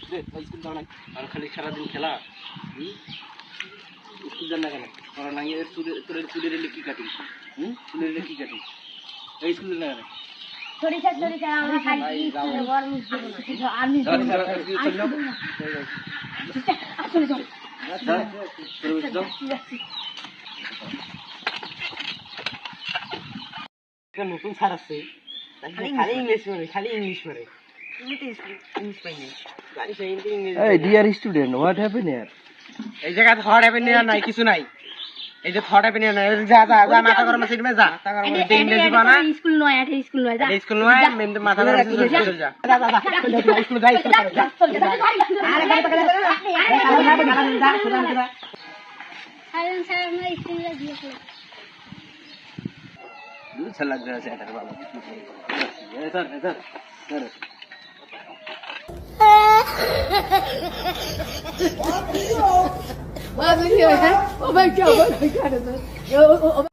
School যাও না আর খালি সারাদিন খেলা স্কুল যান না কেন পড়া নাই তোর চুলের কি কাটি চুলের কি কাটি এই স্কুল না কেন সরিষা আমরা খাই স্কুলে বড় মিস দেব না আমি আসলে যাও নতুন স্যার আছে খালি ইংলিশ পড়ে Hey, dear student, what happened here? এই জায়গা থট হ্যাপেন নাই কিছু নাই এই যে থট হ্যাপেন নাই যা মাথা গরম আছে যা মাথা গরম আছে ইংরেজি বানা স্কুল নয় এটা স্কুল নয় যা স্কুল নয় মাথা গরম আছে চল যা স্কুল যাই আরে গাড়ি পকড়ে যা সায়ন স্যার আমরা স্কুলে গিয়েছিলাম अच्छा लग रहा है sir Baba sir Oh my God! Oh my God!